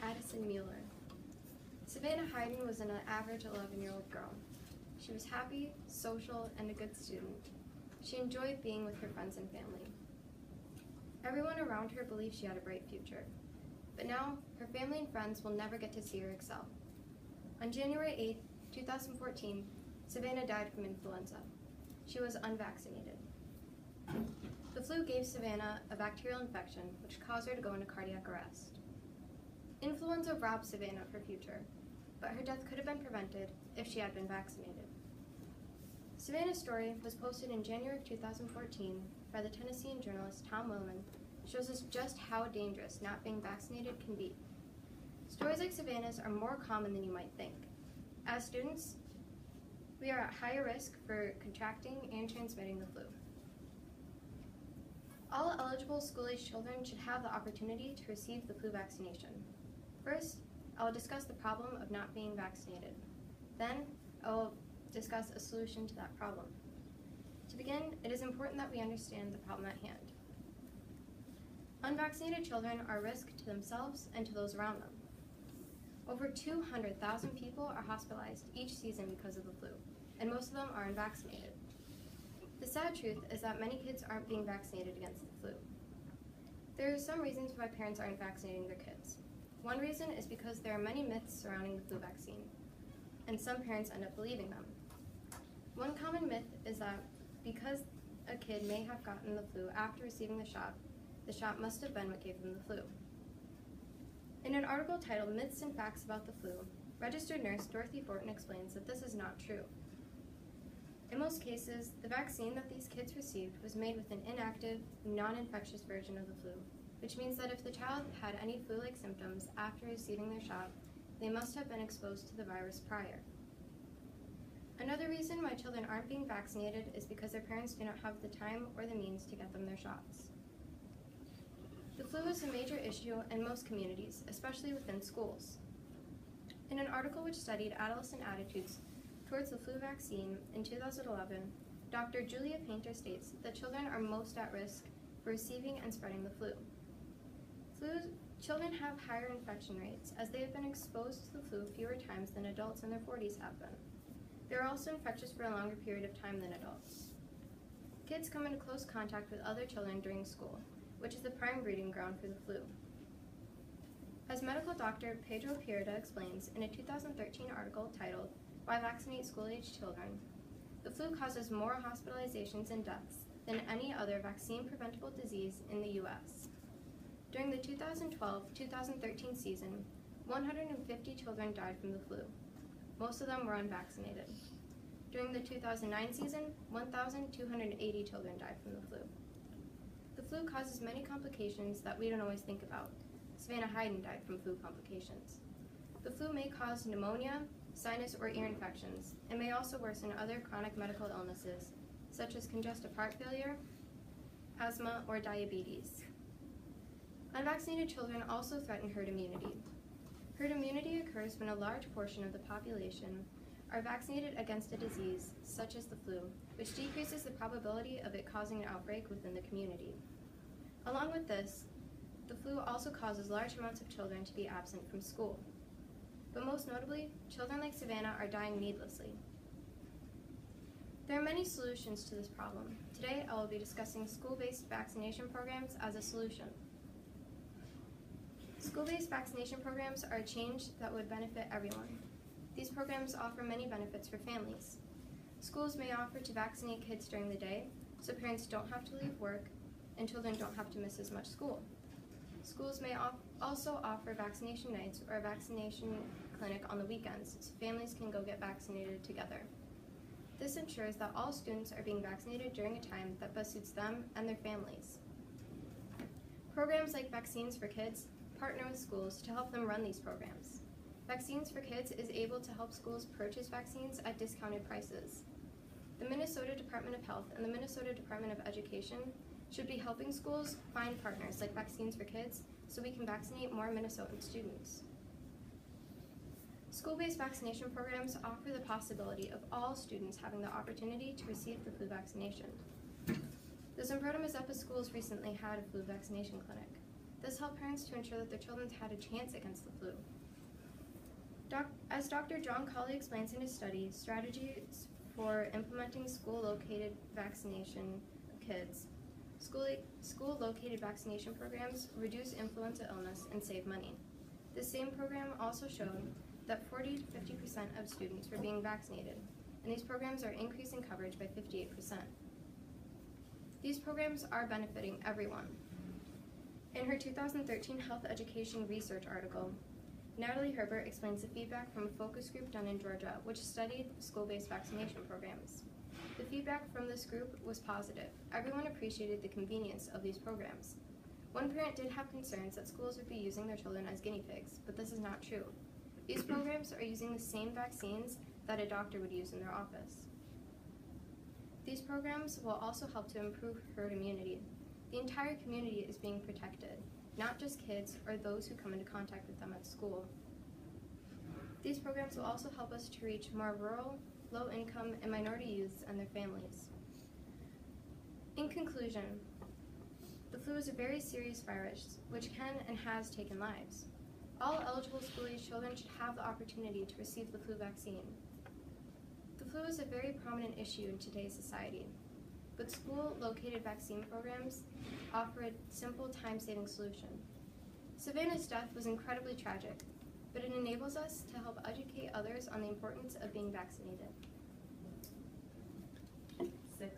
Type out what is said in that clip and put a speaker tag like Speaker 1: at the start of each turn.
Speaker 1: Addison Mueller. Savannah Hayden was an average 11-year-old girl. She was happy, social, and a good student. She enjoyed being with her friends and family. Everyone around her believed she had a bright future, but now her family and friends will never get to see her excel. On January 8, 2014, Savannah died from influenza. She was unvaccinated. The flu gave Savannah a bacterial infection, which caused her to go into cardiac arrest. Influenza robbed Savannah of her future, but her death could have been prevented if she had been vaccinated. Savannah's story was posted in January of 2014 by the Tennessean journalist Tom Willman, shows us just how dangerous not being vaccinated can be. Stories like Savannah's are more common than you might think. As students, we are at higher risk for contracting and transmitting the flu. All eligible school-age children should have the opportunity to receive the flu vaccination. First, I will discuss the problem of not being vaccinated. Then, I will discuss a solution to that problem. To begin, it is important that we understand the problem at hand. Unvaccinated children are a risk to themselves and to those around them. Over 200,000 people are hospitalized each season because of the flu, and most of them are unvaccinated. The sad truth is that many kids aren't being vaccinated against the flu. There are some reasons why parents aren't vaccinating their kids. One reason is because there are many myths surrounding the flu vaccine, and some parents end up believing them. One common myth is that because a kid may have gotten the flu after receiving the shot must have been what gave them the flu. In an article titled Myths and Facts About the Flu, registered nurse Dorothy Fortin explains that this is not true. In most cases, the vaccine that these kids received was made with an inactive, non-infectious version of the flu, which means that if the child had any flu-like symptoms after receiving their shot, they must have been exposed to the virus prior. Another reason why children aren't being vaccinated is because their parents do not have the time or the means to get them their shots. The flu is a major issue in most communities, especially within schools. In an article which studied adolescent attitudes towards the flu vaccine in 2011, Dr. Julia Painter states that children are most at risk for receiving and spreading the flu. Children have higher infection rates as they have been exposed to the flu fewer times than adults in their 40s have been. They are also infectious for a longer period of time than adults. Kids come into close contact with other children during school, which is the prime breeding ground for the flu. As medical doctor Pedro Pierda explains in a 2013 article titled Why Vaccinate School-Age Children, the flu causes more hospitalizations and deaths than any other vaccine-preventable disease in the U.S. During the 2012-2013 season, 150 children died from the flu. Most of them were unvaccinated. During the 2009 season, 1,280 children died from the flu. The flu causes many complications that we don't always think about. Savannah Hayden died from flu complications. The flu may cause pneumonia, sinus or ear infections, and may also worsen other chronic medical illnesses, such as congestive heart failure, asthma, or diabetes. Unvaccinated children also threaten herd immunity. Herd immunity occurs when a large portion of the population are vaccinated against a disease, such as the flu, which decreases the probability of it causing an outbreak within the community. Along with this, the flu also causes large amounts of children to be absent from school. But most notably, children like Savannah are dying needlessly. There are many solutions to this problem. Today, I will be discussing school-based vaccination programs as a solution. School-based vaccination programs are a change that would benefit everyone. These programs offer many benefits for families. Schools may offer to vaccinate kids during the day, so parents don't have to leave work and children don't have to miss as much school. Schools may also offer vaccination nights or a vaccination clinic on the weekends, so families can go get vaccinated together. This ensures that all students are being vaccinated during a time that best suits them and their families. Programs like Vaccines for Kids partner with schools to help them run these programs. Vaccines for Kids is able to help schools purchase vaccines at discounted prices. The Minnesota Department of Health and the Minnesota Department of Education should be helping schools find partners like Vaccines for Kids so we can vaccinate more Minnesotan students. School-based vaccination programs offer the possibility of all students having the opportunity to receive the flu vaccination. The Zimproda Mazeppa schools recently had a flu vaccination clinic. This helped parents to ensure that their children had a chance against the flu. As Dr. John Colley explains in his study, strategies for implementing school-located vaccination of kids, school-located vaccination programs reduce influenza illness and save money. The same program also showed that 40 to 50% of students were being vaccinated, and these programs are increasing coverage by 58%. These programs are benefiting everyone. In her 2013 Health Education Research article, Natalie Herbert explains the feedback from a focus group done in Georgia, which studied school-based vaccination programs. The feedback from this group was positive. Everyone appreciated the convenience of these programs. One parent did have concerns that schools would be using their children as guinea pigs, but this is not true. These programs are using the same vaccines that a doctor would use in their office. These programs will also help to improve herd immunity. The entire community is being protected, not just kids or those who come into contact with them at school. These programs will also help us to reach more rural, low-income, and minority youths and their families. In conclusion, the flu is a very serious virus which can and has taken lives. All eligible school-age children should have the opportunity to receive the flu vaccine. The flu is a very prominent issue in today's society, but school-located vaccine programs offer a simple, time-saving solution. Savannah's death was incredibly tragic, but it enables us to help educate others on the importance of being vaccinated.